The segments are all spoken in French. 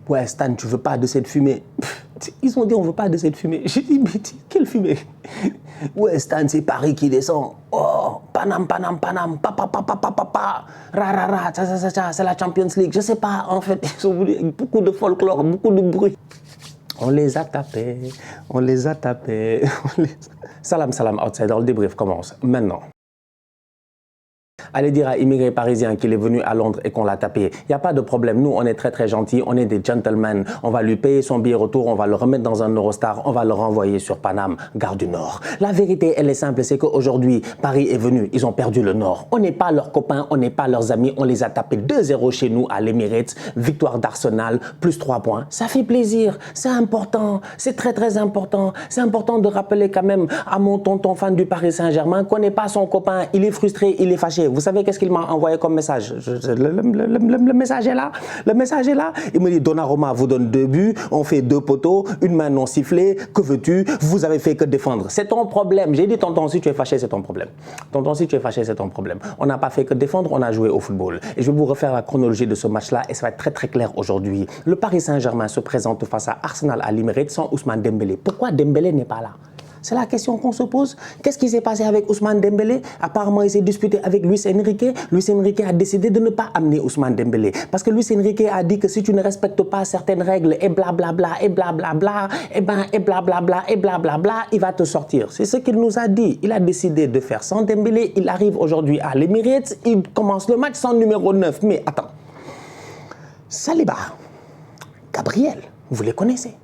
Ouais, Stan, tu veux pas de cette fumée? Ils ont dit on veut pas de cette fumée. J'ai dit, mais quelle fumée? Ouais, Stan, c'est Paris qui descend. Oh, Panam, Panam, Panam, papa, papa, papa, papa, ra, ra, ra, c'est la Champions League. Je sais pas, en fait, ils ont voulu beaucoup de folklore, beaucoup de bruit. On les a tapés, on les a tapés. Salam, salam, outsider, le débrief commence maintenant. Allez dire à immigré parisien qu'il est venu à Londres et qu'on l'a tapé. Il n'y a pas de problème. Nous, on est très gentils. On est des gentlemen. On va lui payer son billet retour. On va le remettre dans un Eurostar. On va le renvoyer sur Paname, gare du Nord. La vérité, elle est simple. C'est qu'aujourd'hui, Paris est venu. Ils ont perdu le Nord. On n'est pas leurs copains. On n'est pas leurs amis. On les a tapés 2-0 chez nous à l'Emirates. Victoire d'Arsenal, plus 3 points. Ça fait plaisir. C'est important. C'est très important. C'est important de rappeler quand même à mon tonton fan du Paris Saint-Germain qu'on n'est pas son copain. Il est frustré. Il est fâché. Vous savez qu'est-ce qu'il m'a envoyé comme message? Le message est là. Le message est là. Il me dit Donnarumma vous donne 2 buts, on fait 2 poteaux, une main non sifflée. Que veux-tu? Vous avez fait que défendre. C'est ton problème. J'ai dit tonton, si tu es fâché, c'est ton problème. Tonton, si tu es fâché, c'est ton problème. On n'a pas fait que défendre, on a joué au football. Et je vais vous refaire la chronologie de ce match-là et ça va être très clair aujourd'hui. Le Paris Saint-Germain se présente face à Arsenal à l'Emirates sans Ousmane Dembélé. Pourquoi Dembélé n'est pas là? C'est la question qu'on se pose. Qu'est-ce qui s'est passé avec Ousmane Dembélé? Apparemment, il s'est disputé avec Luis Enrique. Luis Enrique a décidé de ne pas amener Ousmane Dembélé. Parce que Luis Enrique a dit que si tu ne respectes pas certaines règles et blablabla, et blablabla, et blablabla, et blablabla, il va te sortir. C'est ce qu'il nous a dit. Il a décidé de faire sans Dembélé. Il arrive aujourd'hui à l'Emirates. Il commence le match sans numéro 9. Mais attends. Saliba, Gabriel, vous les connaissez.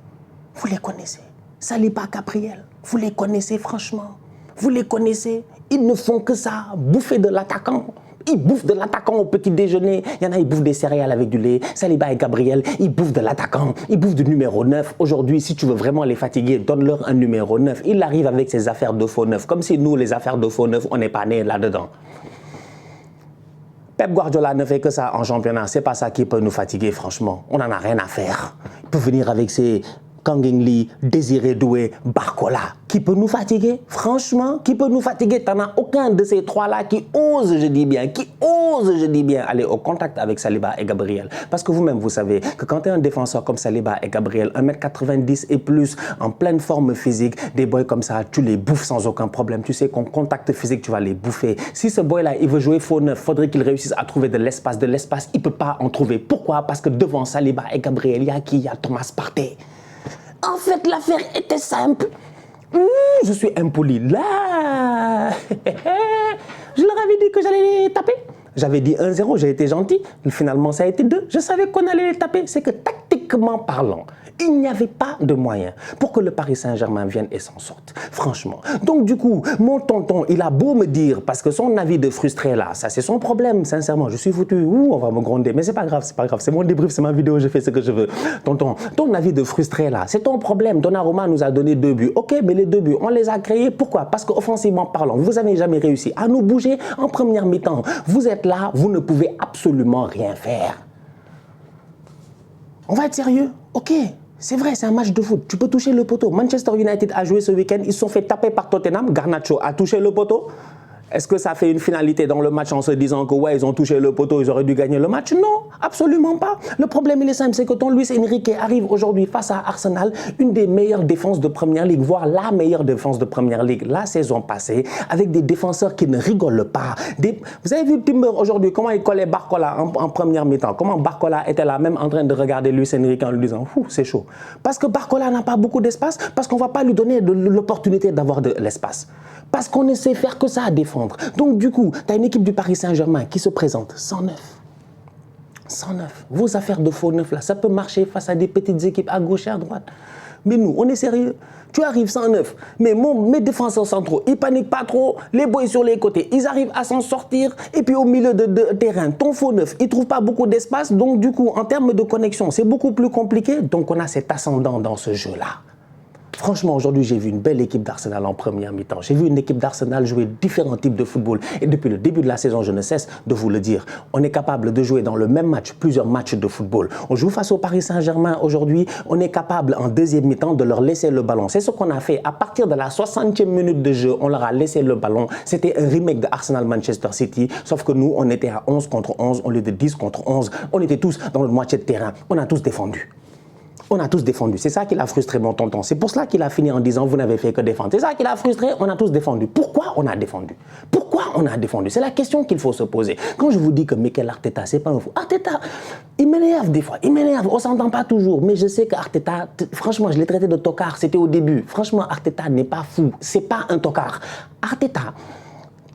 Vous les connaissez. Saliba, Gabriel. Vous les connaissez franchement, vous les connaissez, ils ne font que ça, bouffer de l'attaquant. Ils bouffent de l'attaquant au petit déjeuner. Il y en a, ils bouffent des céréales avec du lait. Saliba et Gabriel, ils bouffent de l'attaquant. Ils bouffent du numéro 9. Aujourd'hui, si tu veux vraiment les fatiguer, donne-leur un numéro 9. Il arrive avec ses affaires de faux 9. Comme si nous, les affaires de faux 9, on n'est pas nés là-dedans. Pep Guardiola ne fait que ça en championnat. C'est pas ça qui peut nous fatiguer, franchement. On n'en a rien à faire. Il peut venir avec ses Kang In Lee, Désiré Doué, Barcola. Qui peut nous fatiguer? Franchement, qui peut nous fatiguer? T'en as aucun de ces trois-là qui ose, je dis bien, aller au contact avec Saliba et Gabriel. Parce que vous-même, vous savez que quand tu es un défenseur comme Saliba et Gabriel, 1m90 et plus, en pleine forme physique, des boys comme ça, tu les bouffes sans aucun problème. Tu sais qu'en contact physique, tu vas les bouffer. Si ce boy-là, il veut jouer faux neuf, faudrait qu'il réussisse à trouver de l'espace. Il ne peut pas en trouver. Pourquoi? Parce que devant Saliba et Gabriel, il y a qui? Il y a Thomas Partey. En fait, l'affaire était simple. Je suis impoli. Là, je leur avais dit que j'allais les taper. J'avais dit 1-0, j'ai été gentil. Finalement, ça a été 2. Je savais qu'on allait les taper. C'est que tactiquement parlant, il n'y avait pas de moyen pour que le Paris Saint-Germain vienne et s'en sorte. Franchement. Donc du coup, mon tonton, il a beau me dire, parce que son avis de frustré là, ça c'est son problème, sincèrement. Je suis foutu. Ouh, on va me gronder. Mais c'est pas grave, c'est pas grave. C'est mon débrief, c'est ma vidéo, je fais ce que je veux. Tonton, ton avis de frustré là, c'est ton problème. Donnarumma nous a donné 2 buts. Ok, mais les 2 buts, on les a créés. Pourquoi? Parce qu'offensivement parlant, vous n'avez jamais réussi à nous bouger en première mi-temps. Vous êtes là, vous ne pouvez absolument rien faire. On va être sérieux? Ok. C'est vrai, c'est un match de foot. Tu peux toucher le poteau. Manchester United a joué ce week-end. Ils se sont fait taper par Tottenham. Garnacho a touché le poteau. Est-ce que ça fait une finalité dans le match en se disant que ouais, ils ont touché le poteau, ils auraient dû gagner le match? Non, absolument pas. Le problème, il est simple, c'est que ton Luis Enrique arrive aujourd'hui face à Arsenal, une des meilleures défenses de Première Ligue, voire la meilleure défense de Première Ligue la saison passée, avec des défenseurs qui ne rigolent pas. Vous avez vu Timber aujourd'hui, comment il collait Barcola en première mi-temps, comment Barcola était là même en train de regarder Luis Enrique en lui disant « c'est chaud ». Parce que Barcola n'a pas beaucoup d'espace, parce qu'on ne va pas lui donner l'opportunité d'avoir de l'espace. Parce qu'on ne sait faire que ça à défendre. Donc du coup, tu as une équipe du Paris Saint-Germain qui se présente 109. 109. Vos affaires de faux neuf là, ça peut marcher face à des petites équipes à gauche et à droite. Mais nous, on est sérieux. Tu arrives 109, mais mes défenseurs centraux, ils paniquent pas trop. Les boys sur les côtés, ils arrivent à s'en sortir. Et puis au milieu de terrain, ton faux neuf, il trouve pas beaucoup d'espace. Donc du coup, en termes de connexion, c'est beaucoup plus compliqué. Donc on a cet ascendant dans ce jeu-là. Franchement, aujourd'hui, j'ai vu une belle équipe d'Arsenal en première mi-temps. J'ai vu une équipe d'Arsenal jouer différents types de football. Et depuis le début de la saison, je ne cesse de vous le dire, on est capable de jouer dans le même match plusieurs matchs de football. On joue face au Paris Saint-Germain aujourd'hui. On est capable, en deuxième mi-temps, de leur laisser le ballon. C'est ce qu'on a fait. À partir de la 60e minute de jeu, on leur a laissé le ballon. C'était un remake de Arsenal-Manchester City. Sauf que nous, on était à 11 contre 11, au lieu de 10 contre 11. On était tous dans le moitié de terrain. On a tous défendu. On a tous défendu. C'est ça qui l'a frustré, mon tonton. C'est pour cela qu'il a fini en disant « vous n'avez fait que défendre ». C'est ça qui l'a frustré. On a tous défendu. Pourquoi on a défendu? Pourquoi on a défendu? C'est la question qu'il faut se poser. Quand je vous dis que Mikel Arteta, c'est pas un fou. Arteta, il m'énerve des fois. Il m'énerve. On s'entend pas toujours. Mais je sais qu'Arteta, franchement, je l'ai traité de tocard. C'était au début. Franchement, Arteta n'est pas fou. C'est pas un tocard. Arteta,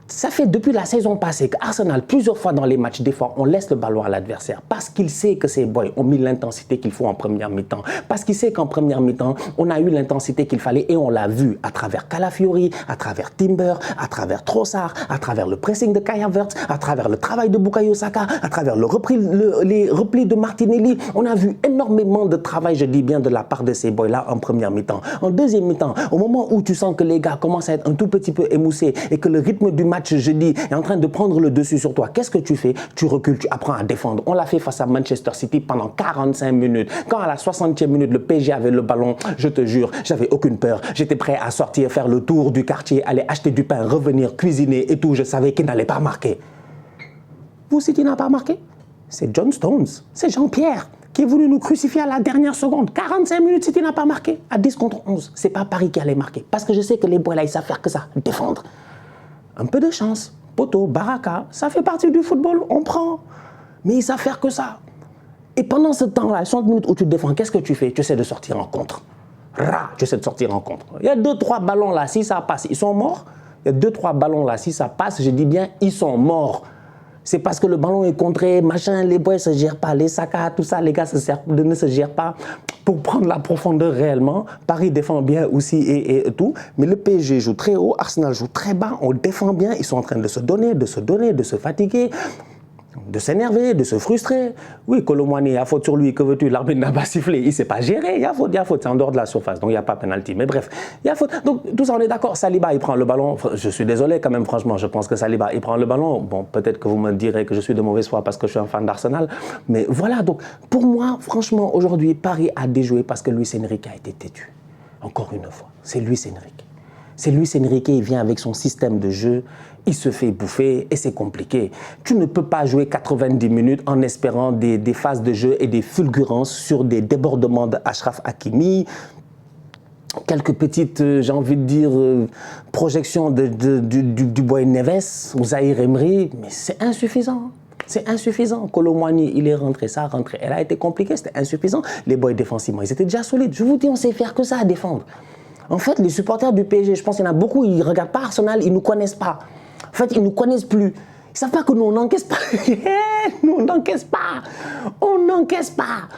ça fait depuis la saison passée qu'Arsenal, plusieurs fois dans les matchs, des fois, on laisse le ballon à l'adversaire parce qu'il sait que ces boys ont mis l'intensité qu'il faut en première mi-temps. Parce qu'il sait qu'en première mi-temps, on a eu l'intensité qu'il fallait et on l'a vu à travers Calafiori, à travers Timber, à travers Trossard, à travers le pressing de Kai Havertz, à travers le travail de Bukayo Saka, à travers les replis de Martinelli. On a vu énormément de travail, je dis bien, de la part de ces boys-là en première mi-temps. En deuxième mi-temps, au moment où tu sens que les gars commencent à être un tout petit peu émoussés et que le rythme du match jeudi est en train de prendre le dessus sur toi, qu'est-ce que tu fais? Tu recules, tu apprends à défendre. On l'a fait face à Manchester City pendant 45 minutes. Quand à la 60e minute, le PSG avait le ballon, je te jure, j'avais aucune peur. J'étais prêt à sortir, faire le tour du quartier, aller acheter du pain, revenir, cuisiner et tout. Je savais qu'il n'allait pas marquer. Vous, City n'a pas marqué? C'est John Stones, c'est Jean-Pierre qui est venu nous crucifier à la dernière seconde. 45 minutes, City n'a pas marqué. À 10 contre 11, c'est pas Paris qui allait marquer. Parce que je sais que les boys là, ils savent faire que ça, défendre. Un peu de chance, poteau, baraka, ça fait partie du football, on prend. Mais ils savent faire que ça. Et pendant ce temps-là, 60 minutes où tu te défends, qu'est-ce que tu fais? Tu essaies de sortir en contre. Tu essaies de sortir en contre. Il y a 2-3 ballons là, si ça passe, ils sont morts. Il y a 2-3 ballons là, si ça passe, je dis bien, ils sont morts. C'est parce que le ballon est contré, machin, les boys ne se gèrent pas, les Saka, tout ça, les gars ne se gèrent pas pour prendre la profondeur réellement. Paris défend bien aussi et tout, mais le PSG joue très haut, Arsenal joue très bas, on défend bien, ils sont en train de se donner, de se fatiguer, de s'énerver, de se frustrer. Oui, Kolo Muani, il y a faute sur lui, que veux-tu? L'arbitre n'a pas sifflé, il ne s'est pas géré, il y a faute, c'est en dehors de la surface, donc il n'y a pas pénalty. Mais bref, il y a faute. Donc tout ça, on est d'accord. Saliba, il prend le ballon. Je suis désolé quand même, franchement, je pense que Saliba, il prend le ballon. Bon, peut-être que vous me direz que je suis de mauvaise foi parce que je suis un fan d'Arsenal. Mais voilà, donc pour moi, franchement, aujourd'hui, Paris a déjoué parce que Luis Enrique a été têtu. Encore une fois, c'est Luis Enrique. C'est Luis Enrique, il vient avec son système de jeu, il se fait bouffer et c'est compliqué. Tu ne peux pas jouer 90 minutes en espérant des phases de jeu et des fulgurances sur des débordements de Achraf Hakimi, quelques petites, j'ai envie de dire, projections du boy Neves ou Zahir Emery, mais c'est insuffisant. C'est insuffisant. Kolo Muani, il est rentré, ça a rentré. Elle a été compliquée, c'était insuffisant. Les boys défensivement, ils étaient déjà solides. Je vous dis, on sait faire que ça à défendre. En fait, les supporters du PSG, je pense qu'il y en a beaucoup, ils ne regardent pas Arsenal, ils ne nous connaissent pas. En fait, ils ne nous connaissent plus. Ils ne savent pas que nous, on n'encaisse pas. Nous, on n'encaisse pas. On n'encaisse pas.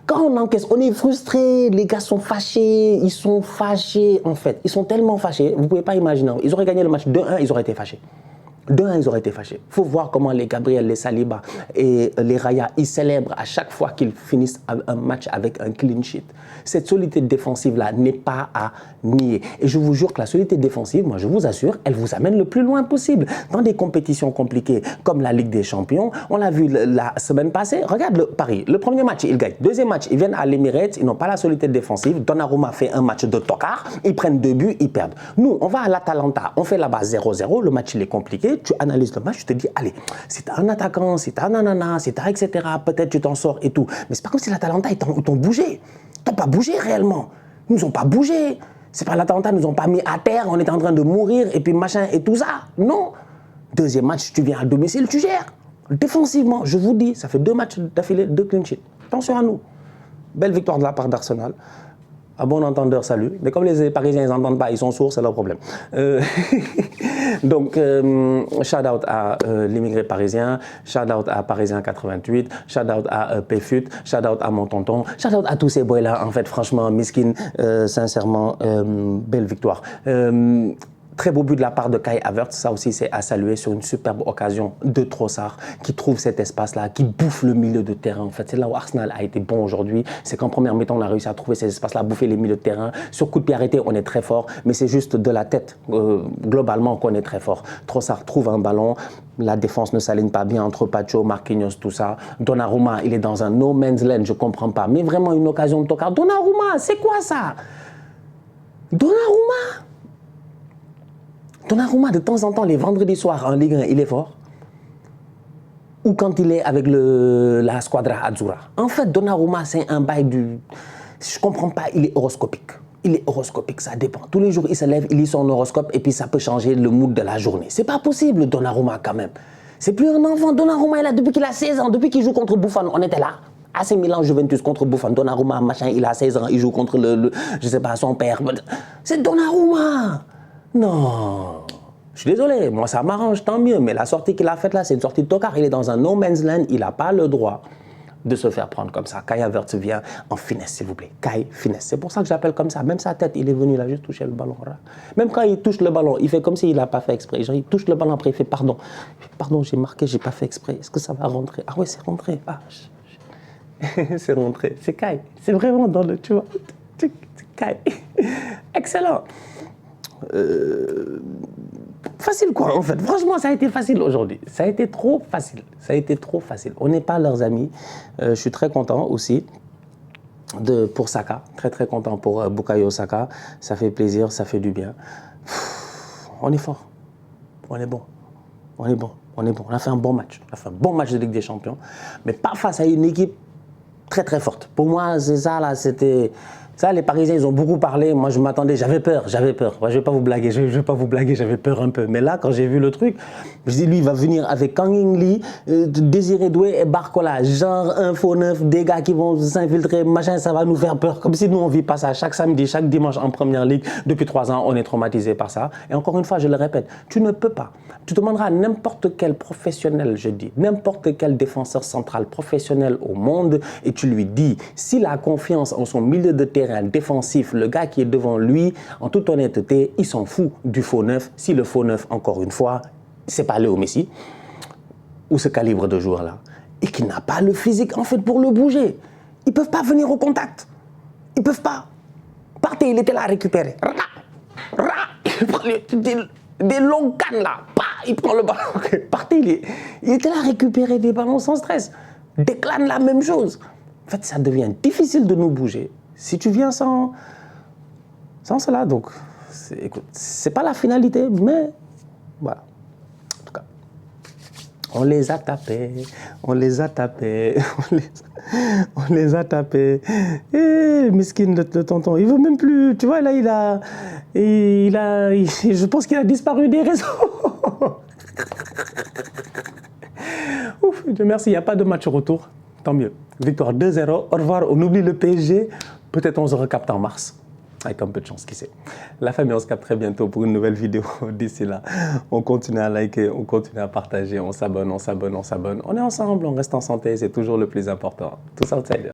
Quand on encaisse, on est frustré. Les gars sont fâchés. Ils sont fâchés, en fait. Ils sont tellement fâchés. Vous ne pouvez pas imaginer. Ils auraient gagné le match 2-1, ils auraient été fâchés. 2-1, ils auraient été fâchés. Il faut voir comment les Gabriel, les Saliba et les Raya, ils célèbrent à chaque fois qu'ils finissent un match avec un clean sheet. Cette solidité défensive-là n'est pas à nier. Et je vous jure que la solidité défensive, moi je vous assure, elle vous amène le plus loin possible. Dans des compétitions compliquées comme la Ligue des Champions, on l'a vu la semaine passée, regarde Paris, le premier match, ils gagnent. Deuxième match, ils viennent à l'Emirates, ils n'ont pas la solidité défensive. Donnarumma fait un match de tocard, ils prennent 2 buts, ils perdent. Nous, on va à l'Atalanta, on fait là-bas 0-0, le match il est compliqué, tu analyses le match, tu te dis, allez, c'est un attaquant, c'est un nanana, c'est un etc., peut-être tu t'en sors et tout. Mais c'est pas comme si l'Atalanta, ils t'ont bougé. Ils n'ont pas bougé réellement. Ils nous ont pas bougé. C'est pas l'Atalanta, ils nous ont pas mis à terre, on était en train de mourir et puis machin et tout ça. Non. Deuxième match, tu viens à domicile, tu gères. Défensivement, je vous dis, ça fait 2 matchs d'affilée, 2 clean sheets. Attention à nous. Belle victoire de la part d'Arsenal. À bon entendeur, salut. Mais comme les Parisiens, ils n'entendent pas, ils sont sourds, c'est leur problème. Donc, shout-out à l'immigré parisien, shout-out à Parisien 88, shout-out à PFUT, shout-out à mon tonton, shout-out à tous ces boys-là. En fait, franchement, Miskin, sincèrement, belle victoire. Très beau but de la part de Kai Havertz, ça aussi c'est à saluer sur une superbe occasion de Trossard qui trouve cet espace-là, qui bouffe le milieu de terrain. En fait, c'est là où Arsenal a été bon aujourd'hui, c'est qu'en première mi-temps on a réussi à trouver ces espaces-là, bouffer les milieux de terrain. Sur coup de pied arrêté, on est très fort, mais c'est juste de la tête globalement qu'on est très fort. Trossard trouve un ballon, la défense ne s'aligne pas bien entre Pacho, Marquinhos, tout ça. Donnarumma, il est dans un no man's land, je comprends pas, mais vraiment une occasion de tocard. Donnarumma, c'est quoi ça? Donnarumma, de temps en temps, les vendredis soirs en Ligue 1, il est fort. Ou quand il est avec la Squadra Azzurra. En fait, Donnarumma, c'est un bail du... Je ne comprends pas, il est horoscopique. Il est horoscopique, ça dépend. Tous les jours, il se lève, il lit son horoscope et puis ça peut changer le mood de la journée. C'est pas possible, Donnarumma, quand même. C'est plus un enfant. Donnarumma, il a depuis qu'il a 16 ans, depuis qu'il joue contre Buffon, on était là. AC Milan, Juventus contre Buffon. Donnarumma, machin, il a 16 ans, il joue contre je sais pas, son père. C'est Donnarumma. Non, je suis désolé, moi ça m'arrange, tant mieux, mais la sortie qu'il a faite là, c'est une sortie de tocard. Il est dans un no man's land, il n'a pas le droit de se faire prendre comme ça. Kai Havertz vient en finesse, s'il vous plaît. Kai, finesse. C'est pour ça que je l'appelle comme ça. Même sa tête, il est venu, il a juste touché le ballon. Même quand il touche le ballon, il fait comme s'il n'a pas fait exprès. Genre, il touche le ballon après, il fait pardon. Pardon, j'ai marqué, j'ai pas fait exprès. Est-ce que ça va rentrer? Ah ouais, c'est rentré. Ah, c'est rentré. C'est Kai. C'est vraiment dans le, tu vois. C'est Kai. Excellent. Facile quoi en fait, franchement ça a été facile aujourd'hui, ça a été trop facile, on n'est pas leurs amis, je suis très content aussi pour Saka, très content pour Bukayo Saka, ça fait plaisir, ça fait du bien, on est fort, on est bon, on a fait un bon match, de Ligue des Champions, mais pas face à une équipe très forte, pour moi c'est ça là, c'était... Ça, les Parisiens, ils ont beaucoup parlé. Moi, je m'attendais, j'avais peur. Moi, je vais pas vous blaguer, j'avais peur un peu. Mais là, quand j'ai vu le truc, je dis, lui, il va venir avec Kang In Lee, Désiré Doué et Barcola. Genre, info neuf, des gars qui vont s'infiltrer, machin, ça va nous faire peur. Comme si nous, on vit pas ça chaque samedi, chaque dimanche en Première Ligue. Depuis 3 ans, on est traumatisé par ça. Et encore une fois, je le répète, tu ne peux pas. Tu demanderas à n'importe quel professionnel, je dis, n'importe quel défenseur central professionnel au monde, et tu lui dis, s'il a confiance en son milieu de terrain défensif, le gars qui est devant lui, en toute honnêteté, il s'en fout du faux neuf. Si le faux neuf, encore une fois, c'est pas Léo Messi, ou ce calibre de joueur-là, et qui n'a pas le physique, en fait, pour le bouger. Ils peuvent pas venir au contact. Ils peuvent pas. Partez, il était là à récupérer. Il prend des longues cannes là. Il prend le ballon. Partez, il était là à récupérer des ballons sans stress. Declan, la même chose. En fait, ça devient difficile de nous bouger si tu viens sans cela. Donc, écoute, c'est pas la finalité, mais voilà. En tout cas, on les a tapés. Et miskin de tonton, il veut même plus. Tu vois, là, je pense qu'il a disparu des réseaux. Ouf, Dieu merci, il n'y a pas de match retour. Tant mieux. Victoire 2-0. Au revoir. On oublie le PSG. Peut-être on se recapte en mars. Avec un peu de chance, qui sait. La famille, on se capte très bientôt pour une nouvelle vidéo. D'ici là, on continue à liker, on continue à partager, on s'abonne. On est ensemble, on reste en santé, c'est toujours le plus important. Tous outsiders.